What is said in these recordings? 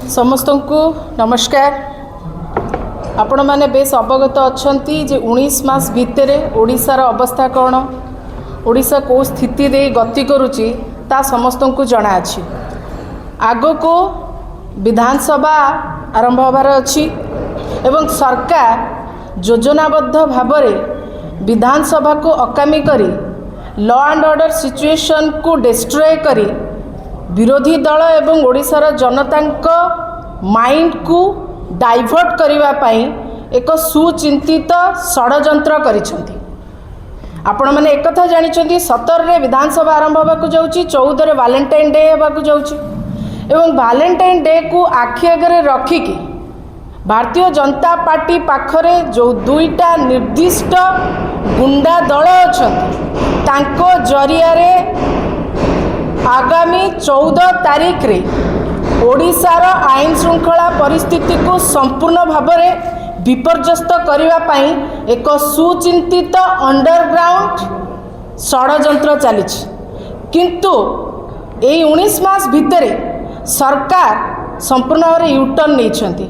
समस्त को नमस्कार। आपण मैंने बेस अवगत अच्छा जे 19 मास भितर ओडिशार अवस्था कौन, ओडिशा को स्थिति दे गति करुच्ची ता समस्त को जना अछि। आग को विधानसभा आरंभ होबार अछि एवं सरकार योजनाबद्ध भाव विधानसभा को अकामी करी लॉ एंड ऑर्डर सिचुएशन को डिस्ट्रॉय करी विरोधी दल एवं ओडिशार जनता माइंड को डाइवर्ट करने पाई एक सुचिंतित षड्यंत्र करिसेंती। आपण मैंने एक कथा जानिछंती 17 रे विधानसभा आरंभ होबाकू जाउची, 14 रे वैलेंटाइन डे होबाकू जाउची एवं वैलेंटाइन डे को आखि आगे रखिकी भारतीय जनता पार्टी पाखरे जो दुईटा निर्दिष्ट गुंडा दल अछंती तांको जरिया रे आगामी 14 तारीख रे ओडिशार आईन श्रृंखला परिस्थिति को संपूर्ण भाव में विपर्यस्त करने पाई एक सुचिंतित अंडरग्राउंड षड्यंत्र चली। किंतु यही 19 मास भितर सरकार संपूर्ण भाव में यूटर्न नहीं।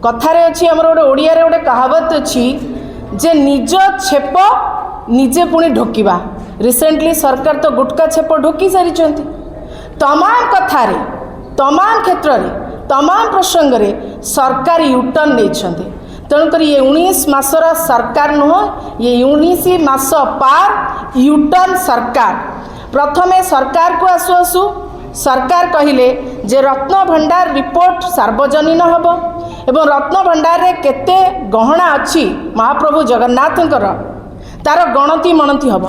कथारे अच्छी आमर गोटे ओडिया रे गोटे कहावत अच्छी जे निज छेप निजे पुणी ढोकिबा। रिसेंटली सरकार तो गुटका छेप ढोकी सारी तमाम कथारे तमाम क्षेत्र में तमाम प्रसंग में सरकार यूटर्न नहीं। तेणुकर ये 19 मासर सरकार नुह, ये 19 मास पार यूटर्न सरकार। प्रथमे सरकार को आसु आसु सरकार कहिले जे रत्न भंडार रिपोर्ट सार्वजनीन हब एवं रत्न भंडार रे केते गहना अच्छी महाप्रभु जगन्नाथंकर तार गणति मणति हब।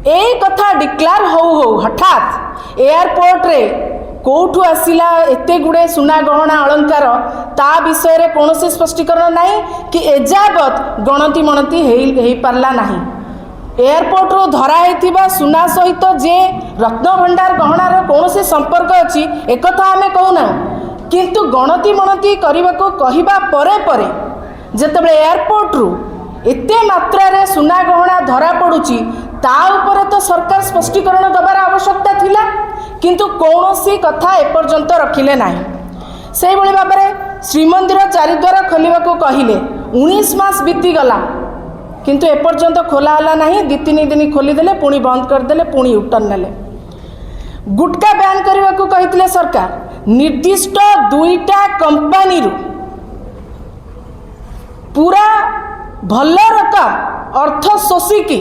ए कथा डिक्लेयर हो हठात एयरपोर्ट रे कौठू आसिला एते गुड़े सुना गहना अलंकार ता विषय रे कौन से स्पष्टीकरण नहीं कि एजावत गणति मणति हो पारला नहीं। एयरपोर्ट रो धरा हेतिबा सुना सहित जे रत्न भंडार गहनार कौन से संपर्क अच्छी एक कथा आमे कहूना, किंतु गणति मणति करने को कहिबा परे परे जेतबे एयरपोर्ट रु एते मात्रा रे सुना गहना धरा पड़ुची ता ऊपर तो सरकार स्पष्टीकरण दबार आवश्यकता थिला, किंतु कौनसी कथा एपर्यंत रखिले नाही। से भली भाव में श्रीमंदिर चारिद्वार खोलिबा को कहिले 19 मास बीती गला किंतु एपर्यंत खोला हला नाही। 2-3 दिन खोलीदेले पुणी बंद करदेले पुणी यूटर्न नेले। गुटका बैन करने को कही सरकार निर्दिष्ट 2टा कंपनी रु पूरा भल रकम अर्थ शोषिकी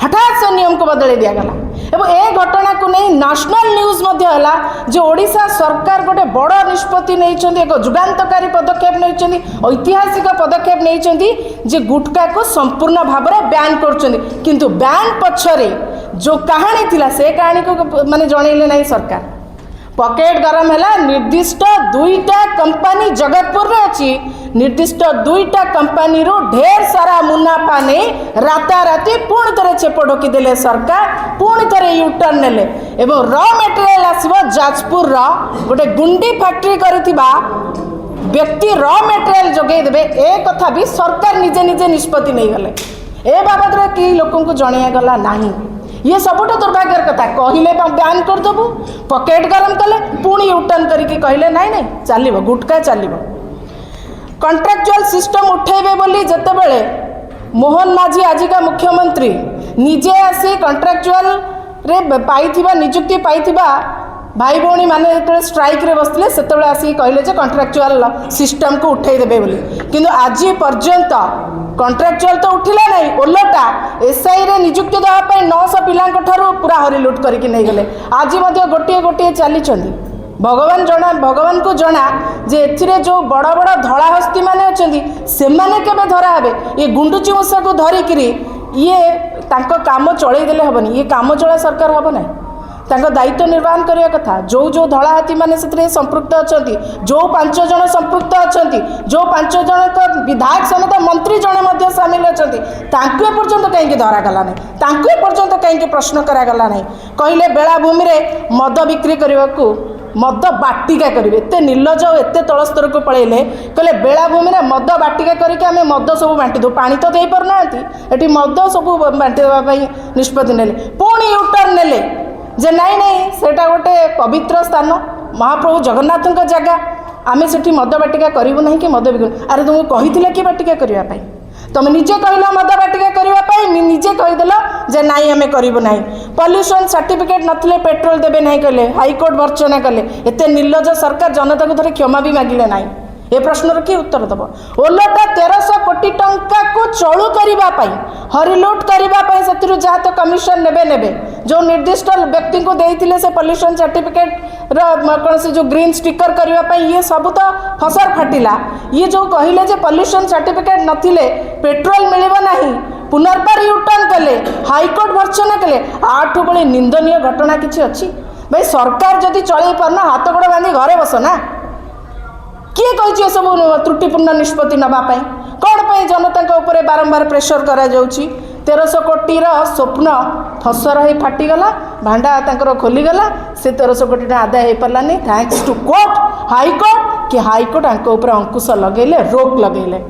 हठात से नियम को बदल दिगला एवं ए घटना को नहीं नेशनल न्यूज है जो ओडिशा सरकार गोटे बड़ निष्पत्ति नहीं, एक जुगान्तकारी पदक्षेप नहीं, ऐतिहासिक पदक्षेप नहीं जे गुटका को संपूर्ण भाव में बैन कर। किंतु बैन पछरे जो कहानी थिला से कहानी को माने जनइले नहीं सरकार। पकेट गरम है निर्दिष्ट 2टा कंपनी जगतपुर रे अच्छी निर्दिष्ट 2टा कंपनी रो ढेर सारा मुनाफा नहीं राताराति पुणी थे चेप ढोकी देले सरकार, पुणी थे यूटर्न नेले एवं रॉ मटेरियल आसो जाजपुर रो गोटे गुंडी फैक्ट्री करिथिबा व्यक्ति रॉ मटेरियल जोगे देबे ए कथा भी सरकार निजे निजे निष्पत्ति नहीं गले। ए बाबद रे कि लोकन को जणिया गला नहीं। ये सबुठ दुर्भाग्यर कथा कहले बैन करदेबू पकेट गरम कले पुणी यूटर्न करके कहले नहीं नहीं चलो गुटका चलो। कॉन्ट्रैक्चुअल सिस्टम उठेबे बोली जेतेबेले मोहन माझी आजिका मुख्यमंत्री निजे आसी कॉन्ट्रैक्चुअल रे पाइथिबा नियुक्ति पाइथिबा भाई भौणी माने जो स्ट्राइक रे बसले सेतेबेले आसी कहले जे कॉन्ट्रैक्चुअल सिस्टम को उठे देबे बोली, किंतु आज पर्यंत कॉन्ट्रैक्चुअल तो उठिला नहीं, ओलटा एसआई रे नियुक्ति देवाई 900 पिलांक ठारू पूरा हरिलुट करके नहीं गले। आज गोटे गोटे चली भगवान जना भगवान को जना जे एथिरे जो बड़ बड़ धड़ा हस्ती माने अछंती से माने केबे धरा हेबे। ये गुंडुची मूषा को धरिकी ये तांको काम चलई देले हबनी, ये काम चला सरकार हब ना। तांको दायित्व निर्वहन करने कथा जो जो धड़ा हाथी मैंने से संपृक्त अच्छा जो 5 जन संपृक्त अच्छा जो 5 जन विधायक समेत मंत्री जड़े सामिल अच्छा एपर्यंत कहीं धरागला ना, एपर्यंत कहीं प्रश्न करागला ना। कहले बेलाभूमि में मद बिक्री करने को मद बाटिका करेंगे एत निर्लज और एत तल स्तर को पलैले कहले बेलाभूमि में मद बाटिका करके आम मद सब बांटी दो पानी तो दे पारना ये मद सब बांटी देवाई निष्पत्ति नेले पुणी यूटर्न नेले जे नाई नाई सेटा गोटे पवित्र स्थान महाप्रभु जगन्नाथ जगह आमे सेठी मद बाटिका करूँ ना कि मद बिकू अरे तुमको कही कि बाटिका करने तुम निजे कहल मद बाटिका करने निजे कहीदेल जे नाई आम करूँ ना पॉल्यूशन सर्टिफिकेट नथिले पेट्रोल देवे ना कहले हाईकोर्ट भर्चना कले एत निर्लज सरकार जनता को थे क्षमा भी मागिले ना ए प्रश्नर किए उत्तर दब ओलटा 1300 कोटी टंका को चलू करने हरिलुट करने से जहाँ तो कमिशन नेबे जो निर्दिष्ट व्यक्ति को देते से पॉल्यूशन सर्टिफिकेट कौन से जो ग्रीन स्टिकर करने ये सब तो फसर फाटिला ये जो कहले जे पॉल्यूशन सर्टिफिकेट नथिले पेट्रोल मिलबो नहीं पुनर्बार यूटर्न कले हाईकोर्ट भर्चना कले आठू बड़े निंदनीय घटना किसी अच्छी भाई सरकार जदि चल पारना हाथ गोड़ बांधी घरे बस ना किए कही सब त्रुटिपूर्ण निष्पत्ति नापी कौन पर जनता उपरे बारंबार प्रेसर करा 1300 कोटीर स्वप्न फसर हो फाटीगला भांडा खोलीगला से 1300 कोटी टाँग आदाय हो पारानी थैंक्स टू कोर्ट हाईकोर्ट कि हाईकोर्ट अंकुश लगेले रोक लगेले।